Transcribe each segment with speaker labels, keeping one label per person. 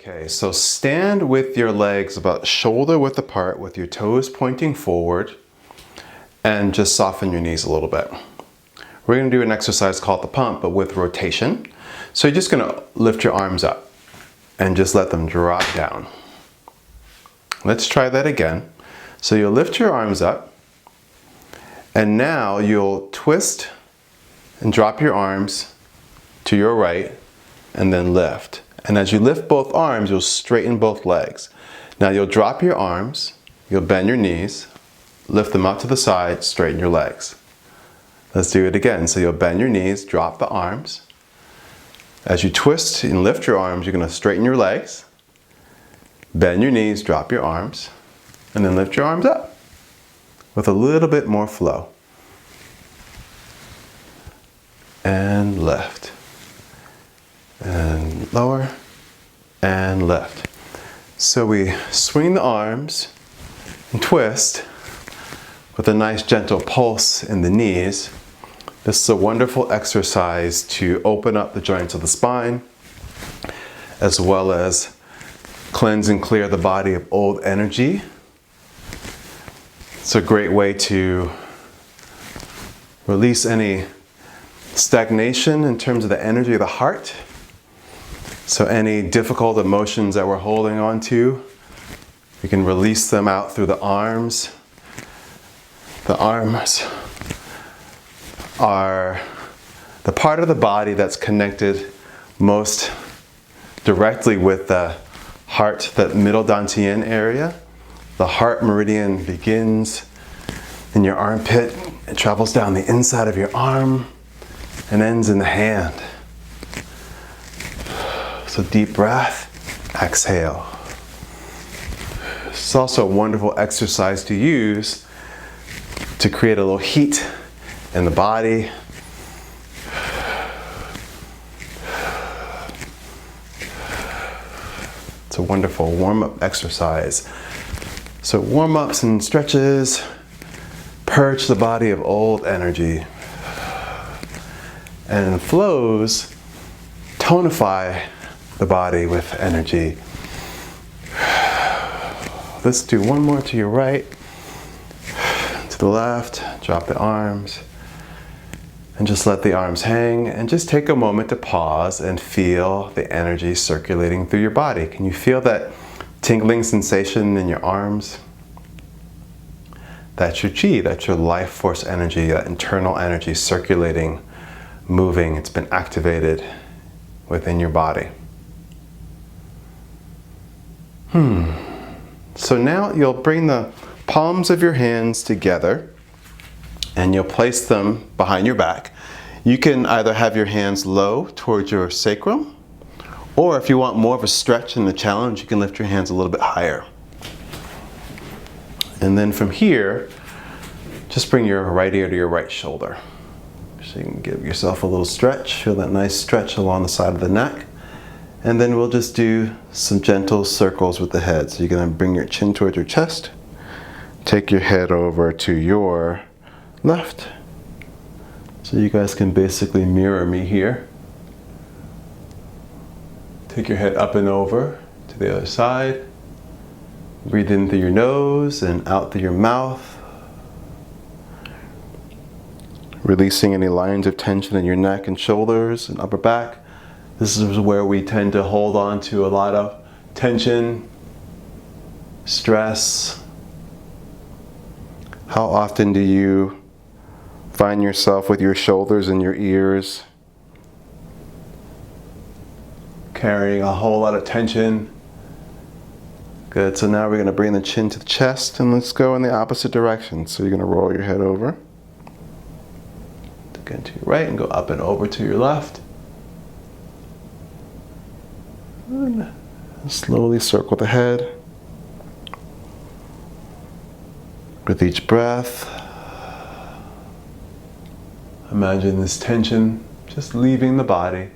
Speaker 1: Okay, so stand with your legs about shoulder width apart with your toes pointing forward and just soften your knees a little bit. We're going to do an exercise called the pump, but with rotation. So you're just going to lift your arms up and just let them drop down. Let's try that again. So you'll lift your arms up and now you'll twist and drop your arms to your right and then lift. And as you lift both arms, you'll straighten both legs. Now you'll drop your arms, you'll bend your knees, lift them out to the side, straighten your legs. Let's do it again. So you'll bend your knees, drop the arms. As you twist and lift your arms, you're going to straighten your legs, bend your knees, drop your arms, and then lift your arms up with a little bit more flow. And lift. And lower and lift. So we swing the arms and twist with a nice gentle pulse in the knees. This is a wonderful exercise to open up the joints of the spine, as well as cleanse and clear the body of old energy. It's a great way to release any stagnation in terms of the energy of the heart. So any difficult emotions that we're holding on to, we can release them out through the arms. The arms are the part of the body that's connected most directly with the heart, that middle dantian area. The heart meridian begins in your armpit, it travels down the inside of your arm and ends in the hand. So deep breath, exhale. It's also a wonderful exercise to use to create a little heat in the body. It's a wonderful warm-up exercise. So warm-ups and stretches purge the body of old energy. And flows tonify the body with energy. Let's do one more to your right, to the left, drop the arms, and just let the arms hang, and just take a moment to pause and feel the energy circulating through your body. Can you feel that tingling sensation in your arms? That's your chi, that's your life force energy, that internal energy circulating, moving. It's been activated within your body. So now you'll bring the palms of your hands together and you'll place them behind your back. You can either have your hands low towards your sacrum, or if you want more of a stretch in the challenge, you can lift your hands a little bit higher. And then from here, just bring your right ear to your right shoulder. So you can give yourself a little stretch, feel that nice stretch along the side of the neck. And then we'll just do some gentle circles with the head. So you're going to bring your chin towards your chest, take your head over to your left. So you guys can basically mirror me here. Take your head up and over to the other side. Breathe in through your nose and out through your mouth. Releasing any lines of tension in your neck and shoulders and upper back. This is where we tend to hold on to a lot of tension, stress. How often do you find yourself with your shoulders and your ears carrying a whole lot of tension? Good, so now we're going to bring the chin to the chest and let's go in the opposite direction. So you're going to roll your head over, again to your right, and go up and over to your left. And slowly circle the head. With each breath, imagine this tension just leaving the body.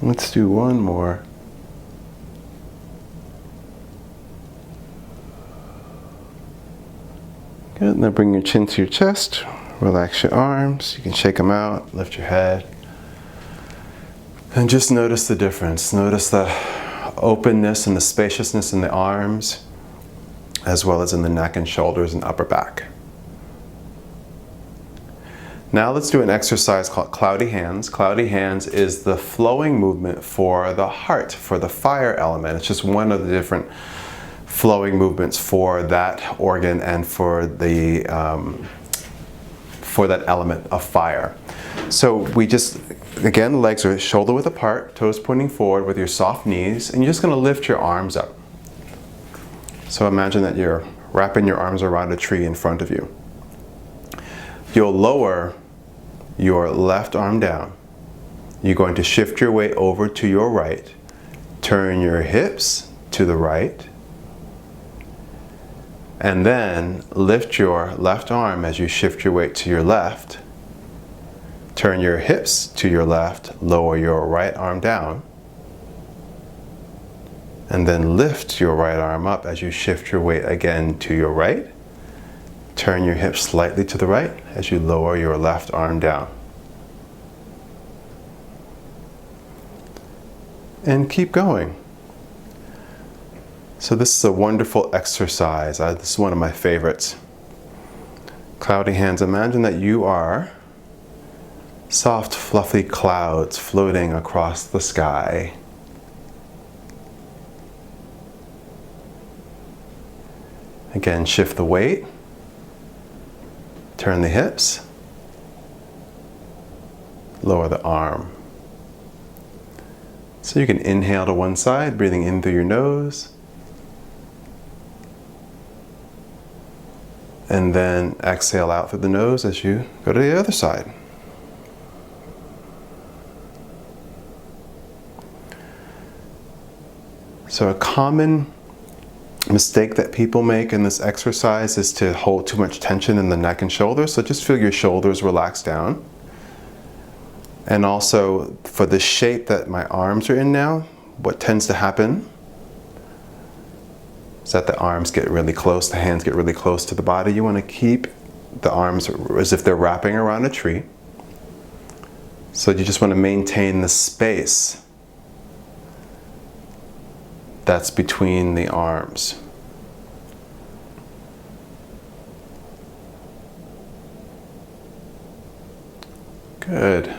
Speaker 1: Let's do one more. Good, now bring your chin to your chest, Relax your arms. You can shake them out, lift your head. And just notice the difference. Notice the openness and the spaciousness in the arms, as well as in the neck and shoulders and upper back. Now let's do an exercise called cloudy hands. Cloudy hands is the flowing movement for the heart, for the fire element. It's just one of the different flowing movements for that organ and for the for that element of fire. So we just, again, legs are shoulder width apart, toes pointing forward with your soft knees, and you're just going to lift your arms up. So imagine that you're wrapping your arms around a tree in front of you. You'll lower your left arm down. You're going to shift your weight over to your right, turn your hips to the right, and then lift your left arm as you shift your weight to your left. Turn your hips to your left, lower your right arm down, and then lift your right arm up as you shift your weight again to your right. Turn your hips slightly to the right as you lower your left arm down. And keep going. So this is a wonderful exercise. This is one of my favorites. Cloudy hands. Imagine that you are soft, fluffy clouds floating across the sky. Again, shift the weight. Turn the hips. Lower the arm. So you can inhale to one side, breathing in through your nose. And then exhale out through the nose as you go to the other side. So a common mistake that people make in this exercise is to hold too much tension in the neck and shoulders. So just feel your shoulders relax down. And also for the shape that my arms are in now, what tends to happen is that the arms get really close, the hands get really close to the body. You want to keep the arms as if they're wrapping around a tree. So you just want to maintain the space that's between the arms. Good.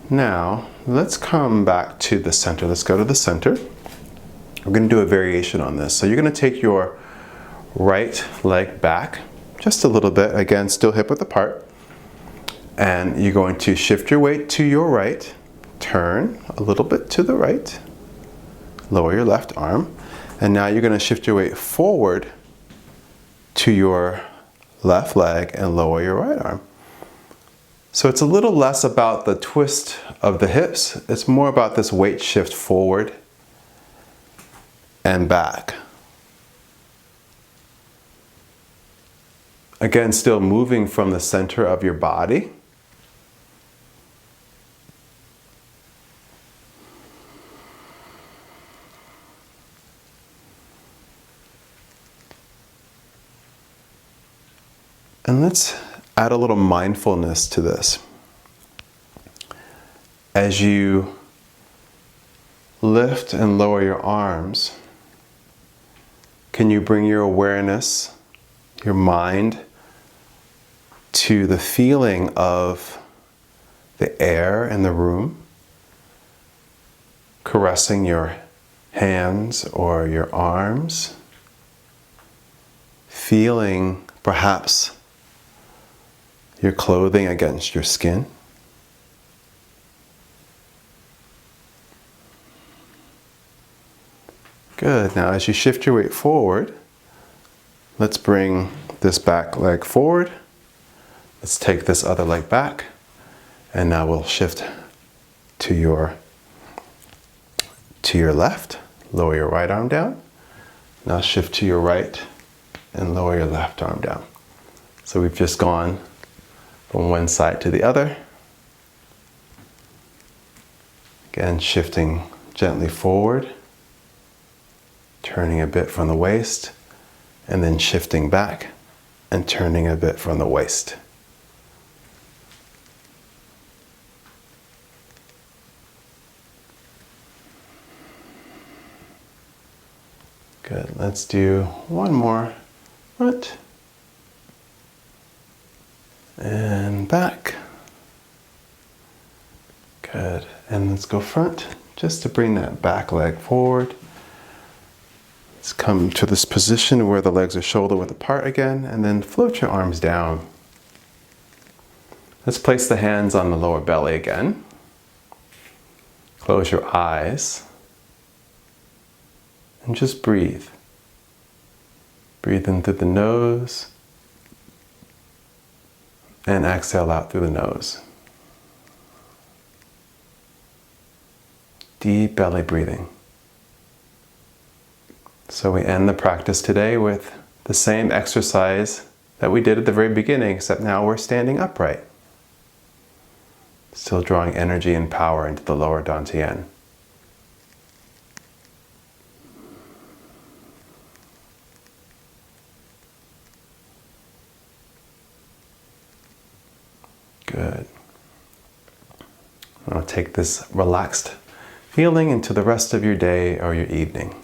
Speaker 1: Now, let's come back to the center. Let's go to the center. We're going to do a variation on this. So you're going to take your right leg back just a little bit. Again, still hip width apart. And you're going to shift your weight to your right. Turn a little bit to the right. Lower your left arm. And now you're going to shift your weight forward to your left leg and lower your right arm. So it's a little less about the twist of the hips. It's more about this weight shift forward and back. Again, still moving from the center of your body. And let's add a little mindfulness to this. As you lift and lower your arms, can you bring your awareness, your mind, to the feeling of the air in the room, caressing your hands or your arms, feeling perhaps your clothing against your skin. Good. Now as you shift your weight forward, let's bring this back leg forward. Let's take this other leg back. And now we'll shift to your left. Lower your right arm down. Now shift to your right and lower your left arm down. So we've just gone from one side to the other. Again, shifting gently forward, turning a bit from the waist, and then shifting back and turning a bit from the waist. Good. Let's do one more. Front. And back. Good. And let's go front, just to bring that back leg forward. Let's come to this position where the legs are shoulder width apart again, and then float your arms down. Let's place the hands on the lower belly again. Close your eyes. And just breathe. Breathe in through the nose. And exhale out through the nose. Deep belly breathing. So we end the practice today with the same exercise that we did at the very beginning, except now we're standing upright. Still drawing energy and power into the lower dantian. Good. Now take this relaxed feeling into the rest of your day or your evening.